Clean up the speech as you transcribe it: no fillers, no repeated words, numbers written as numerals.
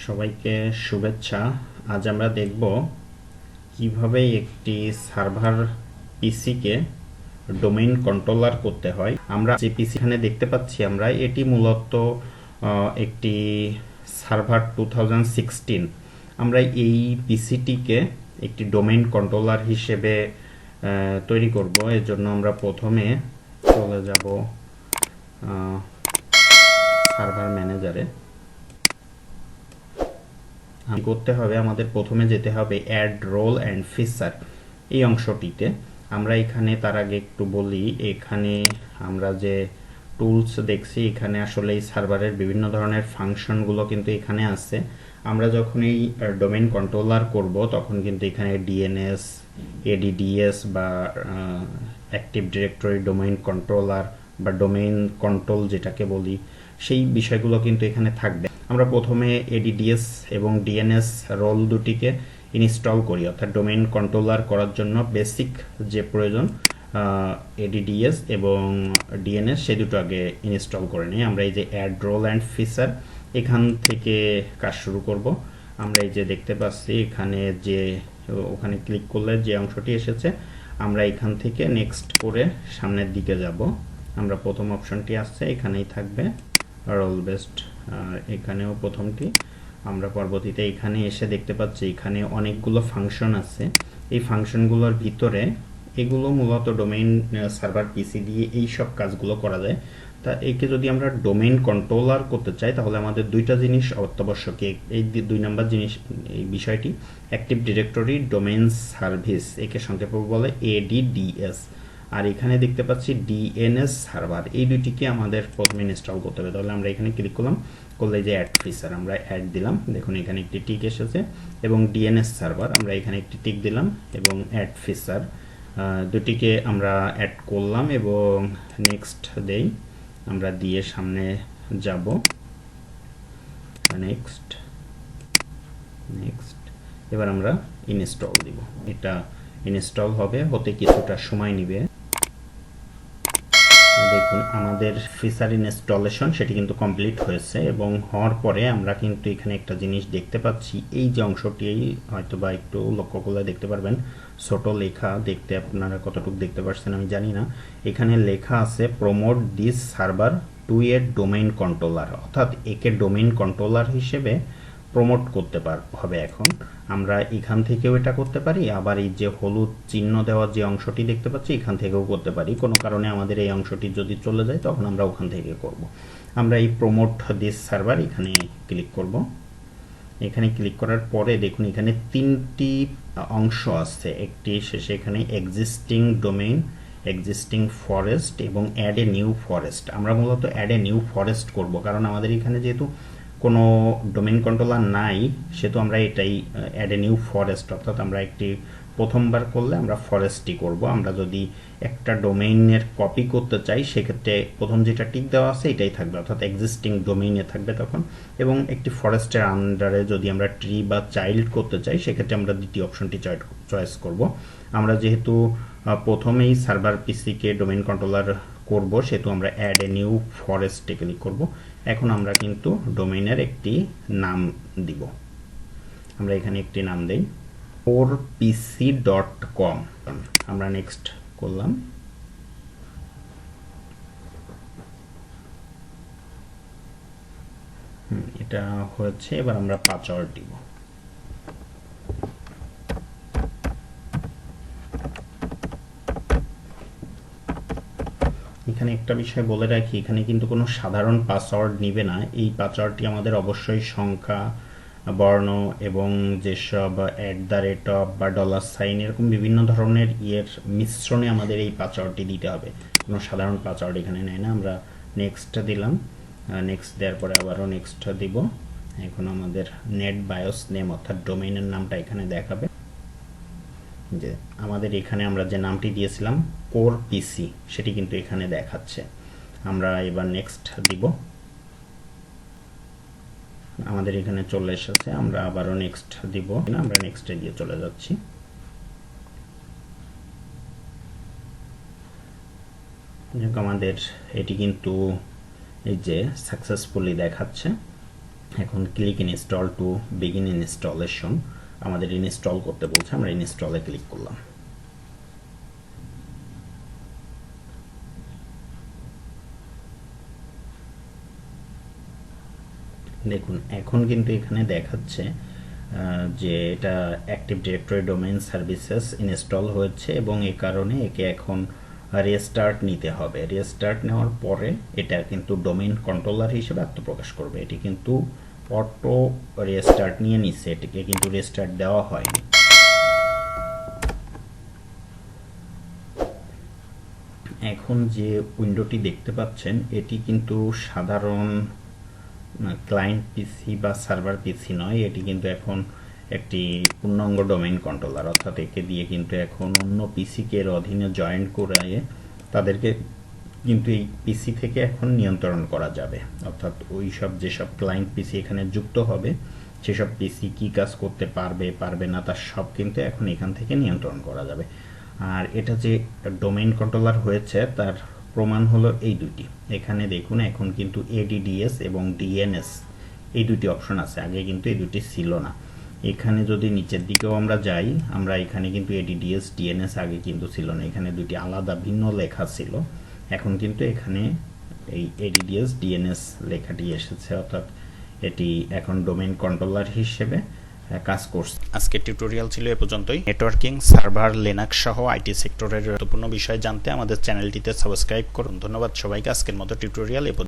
সবাইকে শুভেচ্ছা। আজ আমরা দেখব কিভাবে একটি সার্ভার পিসিকে ডোমেইন কন্ট্রোলার করতে হয়। আমরা যে পিসি এখানে দেখতে পাচ্ছি এটি মূলত একটি সার্ভার 2016। আমরা এই পিসিটিকে একটি ডোমেইন কন্ট্রোলার হিসেবে তৈরি করব। এর জন্য আমরা প্রথমে চলে যাব সার্ভার ম্যানেজারে। করতে হবে, আমাদের প্রথমে যেতে হবে অ্যাড রোল অ্যান্ড ফিচার এই অংশটিতে। আমরা এখানে তার আগে একটু বলি, এখানে আমরা যে টুলস দেখছি এখানে আসলে এই সার্ভারের বিভিন্ন ধরনের ফাংশনগুলো কিন্তু এখানে আছে। আমরা যখন এই ডোমেইন কন্ট্রোলার করব তখন কিন্তু এখানে ডিএনএস, এডিডিএস বা অ্যাক্টিভ ডিরেক্টরি ডোমেইন কন্ট্রোলার বা ডোমেইন কন্ট্রোল যেটাকে বলি, সেই বিষয়গুলো কিন্তু এখানে থাকবে। আমরা প্রথমে এডিডিএস এবং ডিএনএস রোল দুটিকে ইনস্টল করি, অর্থাৎ ডোমেইন কন্ট্রোলার করার জন্য বেসিক যে প্রয়োজন এডিডিএস এবং ডিএনএস সেই দুটো আগে ইনস্টল করে নিই। আমরা এই যে অ্যাড রোল অ্যান্ড ফিচার এখান থেকে কাজ শুরু করব। আমরা এই যে দেখতে পাচ্ছি এখানে যে ওখানে ক্লিক করলে যে অংশটি এসেছে, আমরা এখান থেকে নেক্সট করে সামনের দিকে যাব। আমরা প্রথম অপশনটি আসছে এখানেই থাকবে রোল বেসড, এখানেও প্রথমটি। আমরা পরবর্তীতে এখানে এসে দেখতে পাচ্ছি এখানে অনেকগুলো ফাংশন আছে। এই ফাংশনগুলোর ভিতরে এগুলো মূলত ডোমেইন সার্ভার পিসি দিয়ে এই সব কাজগুলো করা যায়। তা একে যদি আমরা ডোমেইন কন্ট্রোলার করতে চাই তাহলে আমাদের দুইটা জিনিস অত্যাবশ্যক। এই 2 নাম্বার জিনিস, এই বিষয়টি অ্যাক্টিভ ডিরেক্টরি ডোমেইন সার্ভিস, একে সংক্ষেপে বলে এডিডিএস। আর এখানে দেখতে পাচ্ছি ডিএনএস সার্ভার, এই দুইটিকে আমাদের প্রথমে ইনস্টল করতে হবে। তাহলে আমরা এখানে ক্লিক করলাম, করলে যে অ্যাড ফিচার আমরা অ্যাড দিলাম, দেখুন এখানে একটি টিক এসেছে, এবং ডিএনএস সার্ভার আমরা এখানে একটি টিক দিলাম, এবং অ্যাড ফিচার দুটিকে আমরা অ্যাড করলাম এবং নেক্সট দেই। আমরা দিয়ে সামনে যাব, নেক্সট নেক্সট। এবার আমরা ইনস্টল দিব। এটা ইনস্টল হতে কিছুটা সময় নেবে। দেখুন আমাদের ফিচার ইনস্টলেশন সেটি কিন্তু কমপ্লিট হয়েছে, এবং হওয়ার পরে আমরা কিন্তু এখানে একটা জিনিস দেখতে পাচ্ছি। এই যে অংশটি হয়তো বা একটু লক্ষ্য করলে দেখতে পারবেন, ছোট লেখা, দেখতে আপনারা কতটুকু দেখতে পাচ্ছেন আমি জানি না। এখানে লেখা আছে promote this server to a domain controller, অর্থাৎ একে ডোমেইন কন্ট্রোলার হিসেবে প্রমোট করতে হবে। এখন আমরা এখান থেকেও এটা করতে পারি, আবার এই যে হলুদ চিহ্ন দেওয়া যে অংশটি দেখতে পাচ্ছি এখান থেকেও করতে পারি। কোনো কারণে আমাদের এই অংশটি যদি চলে যায় তখন আমরা ওখান থেকে করব। আমরা এই প্রমোট দিস সার্ভার এখানে ক্লিক করব। এখানে ক্লিক করার পরে দেখুন এখানে 3টি অংশ আছে। একটি শেষে এখানে এক্সিস্টিং ডোমেইন, এক্সিস্টিং ফরেস্ট এবং অ্যাড এ নিউ ফরেস্ট। আমরা মূলত অ্যাড এ নিউ ফরেস্ট করব, কারণ আমাদের এখানে যেহেতু কোনো ডোমেইন কন্ট্রোলার নাই সেহেতু আমরা এটাই অ্যাড এ নিউ ফরেস্ট, অর্থাৎ আমরা একটি প্রথমবার করলে আমরা ফরেস্টই করব। আমরা যদি একটা ডোমেইনের কপি করতে চাই সেক্ষেত্রে প্রথম যেটা টিক দেওয়া আছে এটাই থাকবে, অর্থাৎ এক্সিস্টিং ডোমেইনে থাকবে তখন। এবং একটি ফরেস্টের আন্ডারে যদি আমরা ট্রি বা চাইল্ড করতে চাই সেক্ষেত্রে আমরা দ্বিতীয় অপশনটি চয়েস করব। আমরা যেহেতু প্রথমেই সার্ভার পিসিকে ডোমেইন কন্ট্রোলার করব সেহেতু আমরা অ্যাড এ নিউ ফরেস্টে ক্লিক করব। এখন আমরা কিন্তু ডোমেইনের একটি নাম দিব। আমরা এখানে একটি নাম দেই orpc.com। আমরা নেক্সট করলাম। এটা হয়েছে, এবার আমরা পাসওয়ার্ড দিব। এখানে একটা বিষয় বলে রাখি, এখানে কিন্তু কোনো সাধারণ পাসওয়ার্ড নিবে না। এই পাসওয়ার্ডটি আমাদের অবশ্যই সংখ্যা, বর্ণ এবং যেসব @ বা $সাইন এরকম বিভিন্ন ধরনের মিশ্রণে আমাদের এই পাসওয়ার্ডটি দিতে হবে। কোনো সাধারণ পাসওয়ার্ড এখানে নেয় না। আমরা নেক্সট দিলাম, নেক্সট দেওয়ার পরে আবারও নেক্সট দিব। এখন আমাদের নেট বায়োস নেম অর্থাৎ ডোমেইনের নামটা এখানে দেখাবে। যে আমাদের এখানে আমরা যে নামটি দিয়েছিলাম কোর পিসি সেটি কিন্তু এখানে দেখাচ্ছে। আমরা এবার নেক্সট দিব। আমাদের এখানে চলে এসেছে, আমরা আবারও নেক্সট দিব। আমরা নেক্সটে দিয়ে চলে যাচ্ছি। আমাদের এটি কিন্তু এই যে সাকসেসফুলি দেখাচ্ছে। এখন click install to begin installation, আমাদের ইনস্টল করতে বলছে, আমরা ইনস্টলে ক্লিক করলাম। দেখুন এখন কিন্তু এখানে দেখাচ্ছে যে এটা active directory domain services install হয়েছে এবং এই কারণে একে এখন রেস্টার্ট নিতে হবে। রেস্টার্ট নেওয়ার পরে এটা কিন্তু ডোমেইন কন্ট্রোলার হিসেবে আত্মপ্রকাশ করবে। এটি কিন্তু অটো রেস্টার্ট নিয়ে নিচ্ছে, এটিকে কিন্তু রেস্টার্ট দেওয়া হয়নি। এখন যে উইন্ডোটি দেখতে পাচ্ছেন এটি কিন্তু সাধারণ ক্লায়েন্ট পিসি বা সার্ভার পিসি নয়, এটি কিন্তু এখন একটি পূর্ণাঙ্গ ডোমেইন কন্ট্রোলার, অর্থাৎ একে দিয়ে কিন্তু এখন অন্য পিসিকে এর অধীনে জয়েন করায়ে তাদেরকে কিন্তু এই পিসি থেকে এখন নিয়ন্ত্রণ করা যাবে। অর্থাৎ ওই সব যেসব ক্লায়েন্ট পিসি এখানে যুক্ত হবে সেসব পিসি কি কাজ করতে পারবে পারবে না তার সব কিন্তু এখন এখান থেকে নিয়ন্ত্রণ করা যাবে। আর এটা যে ডোমেইন কন্ট্রোলার হয়েছে তার প্রমাণ হলো এই দুটি। এখানে দেখুন এখন কিন্তু এডিডিএস এবং ডিএনএস এই দুটি অপশন আছে, আগে কিন্তু এই দুটি ছিল না। এখানে যদি নিচের দিকেও আমরা যাই, আমরা এখানে কিন্তু এডিডিএস ডিএনএস আগে কিন্তু ছিল না, এখানে দুটি আলাদা ভিন্ন লেখা ছিল। এখন কিন্তু এখানে এই এডিডিএস ডিএনএস লেখাটি এসেছে, অর্থাৎ এটি এখন ডোমেইন কন্ট্রোলার হিসেবে কাজ করছে। আজকের টিউটোরিয়াল ছিল এ পর্যন্তই। নেটওয়ার্কিং, সার্ভার, লিনাক্স সহ আইটি সেক্টরের গুরুত্বপূর্ণ বিষয় জানতে আমাদের চ্যানেলটিতে সাবস্ক্রাইব করুন। ধন্যবাদ সবাইকে। আজকের মতো টিউটোরিয়াল